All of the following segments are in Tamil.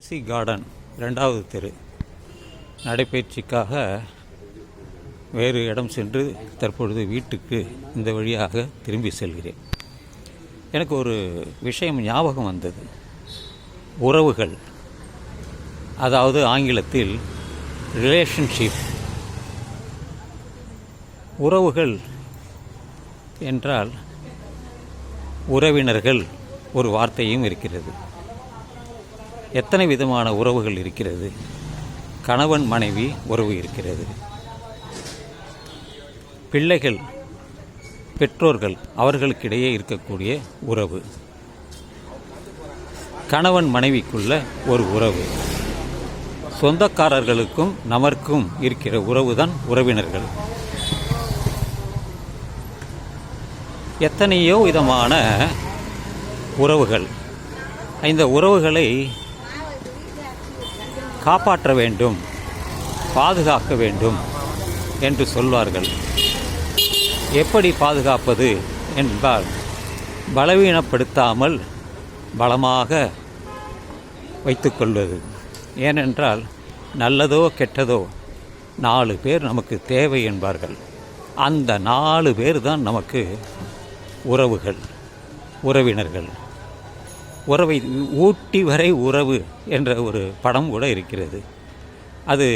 கார்டன் 2வது தெரு நடைபயிற்சிக்காக வேறு இடம் சென்று தற்பொழுது வீட்டுக்கு இந்த வழியாக திரும்பி செல்கிறேன். எனக்கு ஒரு விஷயம் ஞாபகம் வந்தது. உறவுகள், அதாவது ஆங்கிலத்தில் ரிலேஷன்ஷிப். உறவுகள் என்றால் உறவினர்கள் ஒரு வார்த்தையும் இருக்கிறது. எத்தனை விதமான உறவுகள் இருக்கிறது. கணவன் மனைவி உறவு இருக்கிறது. பிள்ளைகள் பெற்றோர்கள் அவர்களுக்கிடையே இருக்கக்கூடிய உறவு. கணவன் மனைவிக்குள்ள ஒரு உறவு. சொந்தக்காரர்களுக்கும் நமக்கும் இருக்கிற உறவு தான் உறவினர்கள். எத்தனையோ விதமான உறவுகள். இந்த உறவுகளை காப்பாற்ற வேண்டும், பாதுகாக்க வேண்டும் என்று சொல்வார்கள். எப்படி பாதுகாப்பது என்றால், பலவீனப்படுத்தாமல் பலமாக வைத்துக்கொள்வது. ஏனென்றால் நல்லதோ கெட்டதோ 4 பேர் நமக்கு தேவை என்பார்கள். அந்த 4 பேர் தான் நமக்கு உறவுகள், உறவினர்கள். உறவை ஊட்டி வரை உறவு என்ற ஒரு படம் கூட இருக்கிறது. அது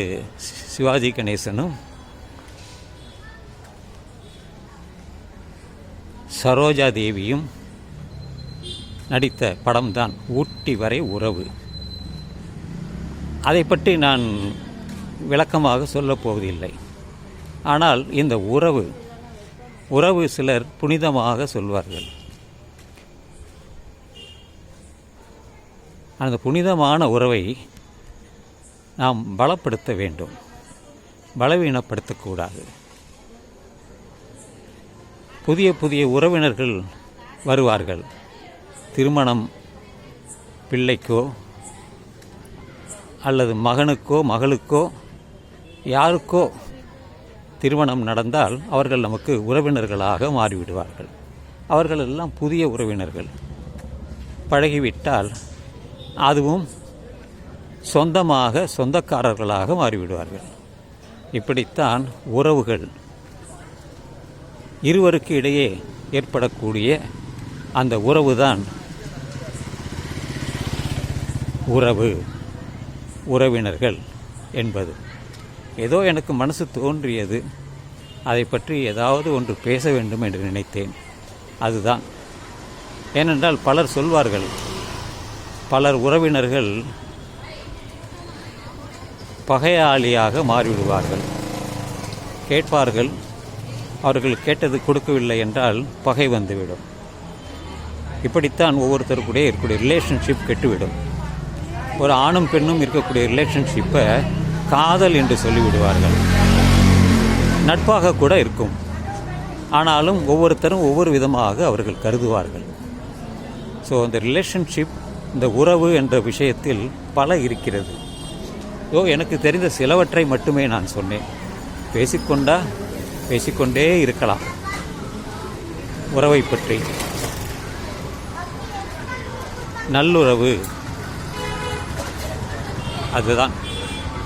சிவாஜி கணேசனும் சரோஜா தேவியும் நடித்த படம்தான் ஊட்டி வரை உறவு. அதை பற்றி நான் விளக்கமாக சொல்லப் போவதில்லை. ஆனால் இந்த உறவு சிலர் புனிதமாக சொல்வார்கள். அந்த புனிதமான உறவை நாம் பலப்படுத்த வேண்டும், பலவீனப்படுத்தக்கூடாது. புதிய புதிய உறவினர்கள் வருவார்கள். திருமணம் பிள்ளைக்கோ அல்லது மகனுக்கோ மகளுக்கோ யாருக்கோ திருமணம் நடந்தால் அவர்கள் நமக்கு உறவினர்களாக மாறிவிடுவார்கள். அவர்கள் எல்லாம் புதிய உறவினர்கள். பழகிவிட்டால் அதுவும் சொந்தக்காரர்களாக மாறிவிடுவார்கள். இப்படித்தான் உறவுகள், இருவருக்கு இடையே ஏற்படக்கூடிய அந்த உறவுதான் உறவினர்கள் என்பது. ஏதோ எனக்கு மனசு தோன்றியது, அதை பற்றி ஏதாவது ஒன்று பேச வேண்டும் என்று நினைத்தேன். அதுதான். ஏனென்றால் பலர் சொல்வார்கள், பலர் உறவினர்கள் பகையாளியாக மாறிவிடுவார்கள். கேட்பார்கள், அவர்கள் கேட்டது கொடுக்கவில்லை என்றால் பகை வந்துவிடும். இப்படித்தான் ஒவ்வொருத்தருக்குடைய இருக்கக்கூடிய ரிலேஷன்ஷிப் கெட்டுவிடும். ஒரு ஆணும் பெண்ணும் இருக்கக்கூடிய ரிலேஷன்ஷிப்பை காதல் என்று சொல்லிவிடுவார்கள். நட்பாக கூட இருக்கும். ஆனாலும் ஒவ்வொருத்தரும் ஒவ்வொரு விதமாக அவர்கள் கருதுவார்கள். ஸோ அந்த ரிலேஷன்ஷிப், இந்த உறவு என்ற விஷயத்தில் பல இருக்கிறது. எனக்கு தெரிந்த சிலவற்றை மட்டுமே நான் சொன்னேன். பேசிக்கொண்டே இருக்கலாம் உறவை பற்றி. நல்லுறவு அதுதான்.